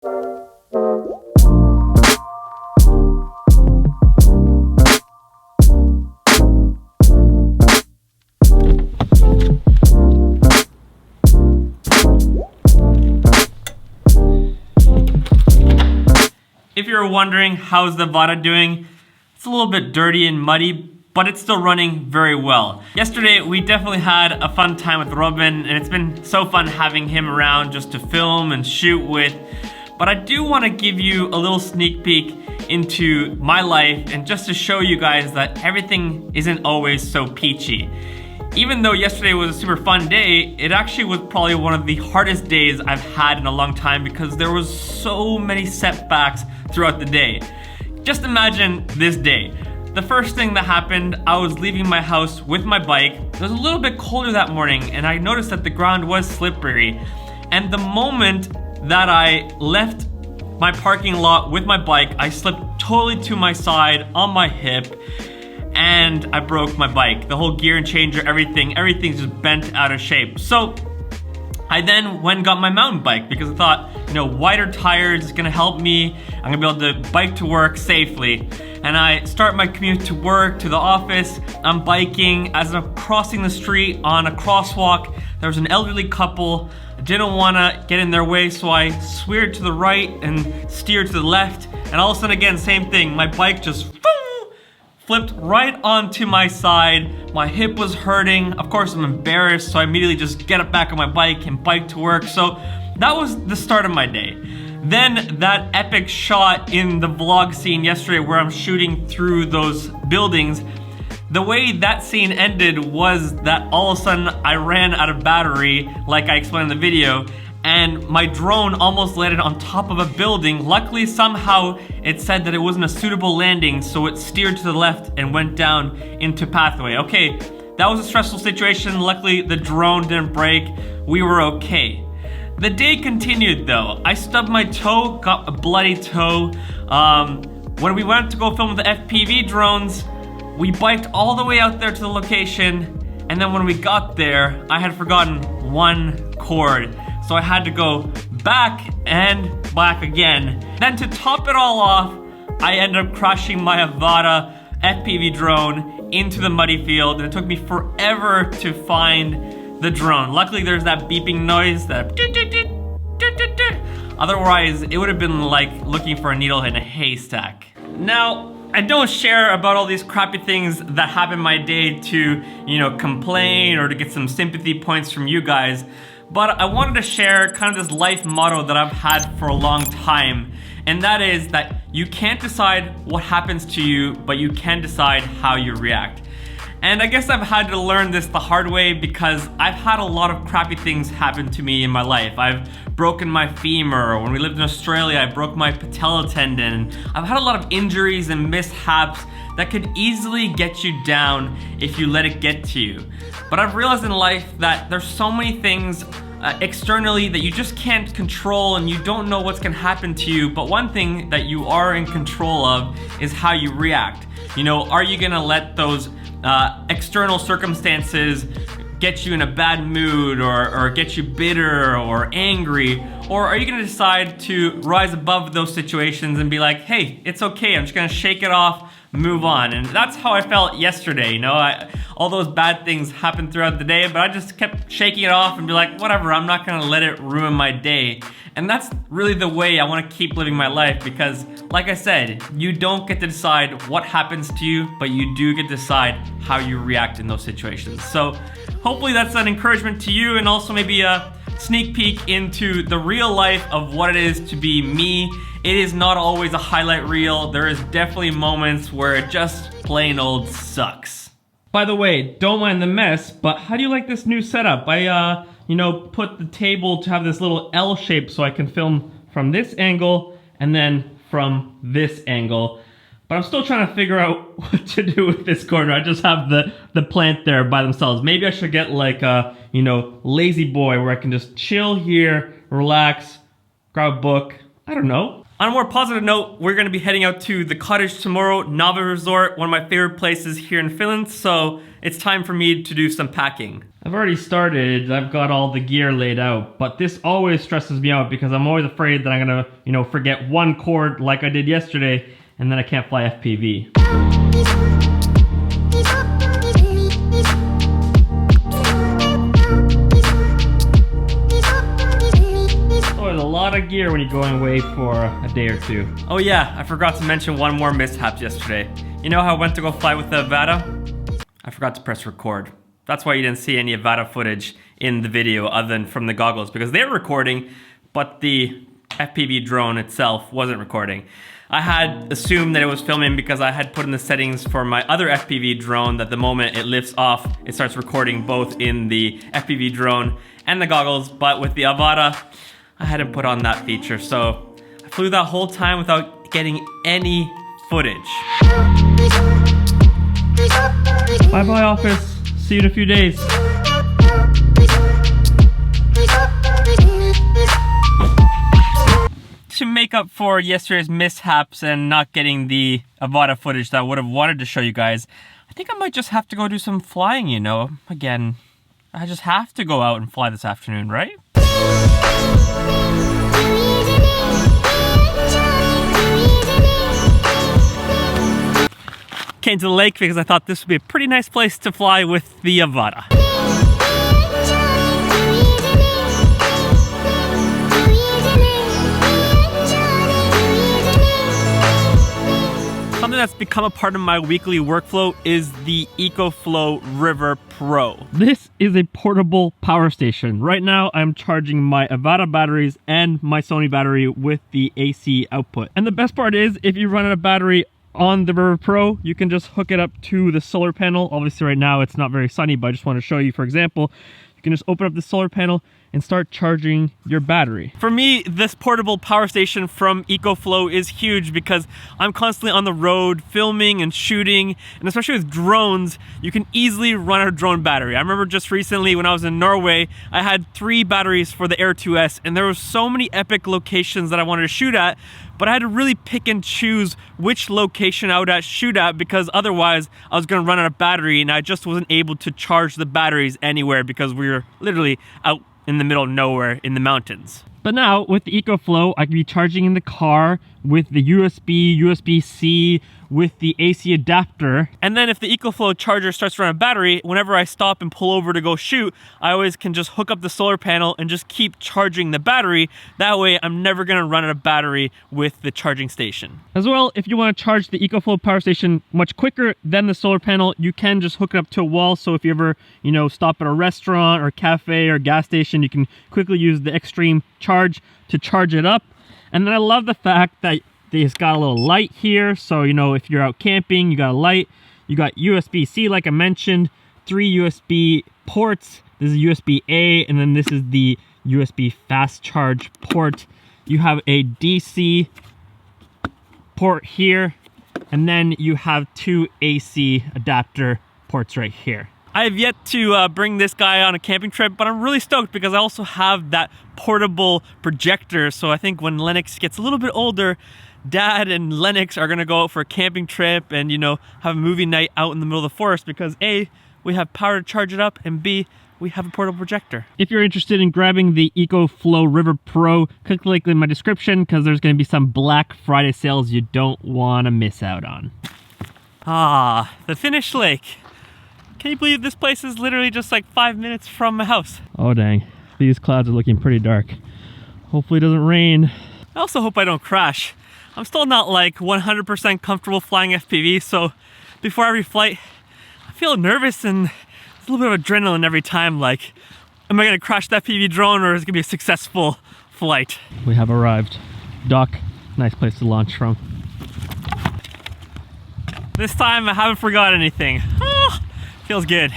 If you're wondering how's the Vada doing, it's a little bit dirty and muddy, but it's still running very well. Yesterday, we definitely had a fun time with Robin, and it's been so fun having him around just to film and shoot with. But I do want to give you a little sneak peek into my life and just to show you guys that everything isn't always so peachy. Even though yesterday was a super fun day, it actually was probably one of the hardest days I've had in a long time because there was so many setbacks throughout the day. Just imagine this day. The first thing that happened, I was leaving my house with my bike. It was a little bit colder that morning and I noticed that the ground was slippery. And the moment that I left my parking lot with my bike, I slipped totally to my side on my hip and I broke my bike. The whole gear and changer, everything's just bent out of shape. So I then went and got my mountain bike because I thought, wider tires is gonna help me. I'm gonna be able to bike to work safely. And I start my commute to work, to the office. I'm biking. As I'm crossing the street on a crosswalk, there was an elderly couple. I didn't wanna get in their way, so I swerved to the right and steered to the left. And all of a sudden, again, same thing. My bike just flipped right onto my side. My hip was hurting. Of course, I'm embarrassed, so I immediately just get up back on my bike and bike to work. So that was the start of my day. Then that epic shot in the vlog scene yesterday where I'm shooting through those buildings, the way that scene ended was that all of a sudden I ran out of battery, like I explained in the video, and my drone almost landed on top of a building. Luckily, somehow it said that it wasn't a suitable landing, so it steered to the left and went down into pathway. Okay, that was a stressful situation. Luckily, the drone didn't break. We were okay. The day continued though. I stubbed my toe, got a bloody toe. When we went to go film the FPV drones, we biked all the way out there to the location, and then when we got there, I had forgotten one cord. So I had to go back and back again. Then to top it all off, I ended up crashing my Avata FPV drone into the muddy field, and it took me forever to find the drone. Luckily, there's that beeping noise, that otherwise, it would have been like looking for a needle in a haystack. Now, I don't share about all these crappy things that happen in my day to, complain or to get some sympathy points from you guys. But I wanted to share kind of this life motto that I've had for a long time. And that is that you can't decide what happens to you, but you can decide how you react. And I guess I've had to learn this the hard way because I've had a lot of crappy things happen to me in my life. I've broken my femur. When we lived in Australia, I broke my patella tendon. I've had a lot of injuries and mishaps that could easily get you down if you let it get to you. But I've realized in life that there's so many things externally that you just can't control and you don't know what's gonna happen to you. But one thing that you are in control of is how you react. Are you gonna let those external circumstances get you in a bad mood or get you bitter or angry? Or are you gonna decide to rise above those situations and be like, hey, it's okay, I'm just gonna shake it off, move on? And that's how I felt yesterday. All those bad things happened throughout the day, but I just kept shaking it off and be like, whatever, I'm not gonna let it ruin my day. And that's really the way I wanna keep living my life because, like I said, you don't get to decide what happens to you, but you do get to decide how you react in those situations. So hopefully that's an encouragement to you and also maybe a sneak peek into the real life of what it is to be me. It is not always a highlight reel. There is definitely moments where it just plain old sucks. By the way, don't mind the mess, but how do you like this new setup? I, put the table to have this little L shape so I can film from this angle and then from this angle. But I'm still trying to figure out what to do with this corner. I just have the plant there by themselves. Maybe I should get like a, lazy boy where I can just chill here, relax, grab a book. I don't know. On a more positive note, we're gonna be heading out to the cottage tomorrow, Nava Resort, one of my favorite places here in Finland, so it's time for me to do some packing. I've already started, I've got all the gear laid out, but this always stresses me out because I'm always afraid that I'm gonna, forget one cord like I did yesterday, and then I can't fly FPV. A lot of gear when you're going away for a day or two. Oh yeah, I forgot to mention one more mishap yesterday. You know how I went to go fly with the Avata? I forgot to press record. That's why you didn't see any Avata footage in the video other than from the goggles, because they were recording, but the FPV drone itself wasn't recording. I had assumed that it was filming because I had put in the settings for my other FPV drone that the moment it lifts off, it starts recording both in the FPV drone and the goggles, but with the Avata, I hadn't put on that feature, so I flew that whole time without getting any footage. Bye-bye, office. See you in a few days. To make up for yesterday's mishaps and not getting the Avata footage that I would have wanted to show you guys, I think I might just have to go do some flying, Again, I just have to go out and fly this afternoon, right? Came to the lake because I thought this would be a pretty nice place to fly with the Avata. Something that's become a part of my weekly workflow is the EcoFlow River Pro. This is a portable power station. Right now I'm charging my Avata batteries and my Sony battery with the AC output. And the best part is if you run out of battery on the River Pro, you can just hook it up to the solar panel. Obviously right now it's not very sunny, but I just want to show you, for example, you can just open up the solar panel and start charging your battery. For me, this portable power station from EcoFlow is huge because I'm constantly on the road filming and shooting, and especially with drones, you can easily run out of drone battery. I remember just recently when I was in Norway, I had 3 batteries for the Air 2S, and there were so many epic locations that I wanted to shoot at, but I had to really pick and choose which location I would shoot at because otherwise I was gonna run out of battery and I just wasn't able to charge the batteries anywhere because we were literally out in the middle of nowhere in the mountains. But now with the EcoFlow, I can be charging in the car with the USB, USB-C, with the AC adapter. And then if the EcoFlow charger starts to run out of battery, whenever I stop and pull over to go shoot, I always can just hook up the solar panel and just keep charging the battery. That way I'm never gonna run out of battery with the charging station. As well, if you wanna charge the EcoFlow power station much quicker than the solar panel, you can just hook it up to a wall. So if you ever, stop at a restaurant or cafe or gas station, you can quickly use the extreme charge to charge it up. And then I love the fact that it's got a little light here. So, if you're out camping, you got a light. You got USB-C, like I mentioned, 3 USB ports. This is USB-A, and then this is the USB fast charge port. You have a DC port here, and then you have 2 AC adapter ports right here. I have yet to bring this guy on a camping trip, but I'm really stoked because I also have that portable projector. So I think when Lennox gets a little bit older, Dad and Lennox are gonna go out for a camping trip and, have a movie night out in the middle of the forest because A, we have power to charge it up, and B, we have a portable projector. If you're interested in grabbing the EcoFlow River Pro, click the link in my description because there's gonna be some Black Friday sales you don't wanna miss out on. Ah, the Finnish lake. Can you believe this place is literally just like 5 minutes from my house? Oh dang, these clouds are looking pretty dark. Hopefully it doesn't rain. I also hope I don't crash. I'm still not like 100% comfortable flying FPV, so before every flight, I feel nervous and there's a little bit of adrenaline every time, like, am I gonna crash that FPV drone or is it gonna be a successful flight? We have arrived. Dock, nice place to launch from. This time I haven't forgot anything. Oh, feels good.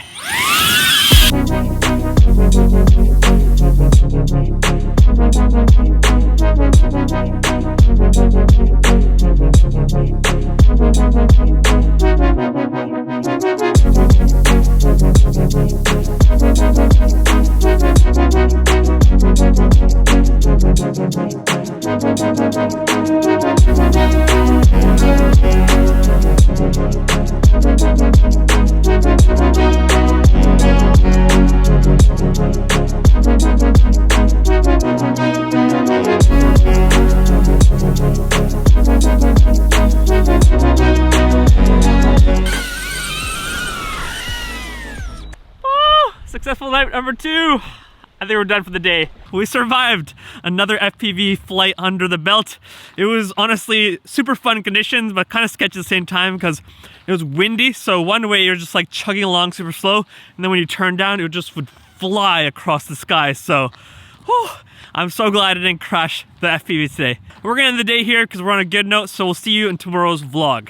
Successful night number 2. I think we're done for the day. We survived another FPV flight under the belt. It was honestly super fun conditions, but kind of sketchy at the same time because it was windy. So one way you're just like chugging along super slow, and then when you turn down, it just would fly across the sky. So whew, I'm so glad I didn't crash the FPV today. We're gonna end the day here because we're on a good note. So we'll see you in tomorrow's vlog.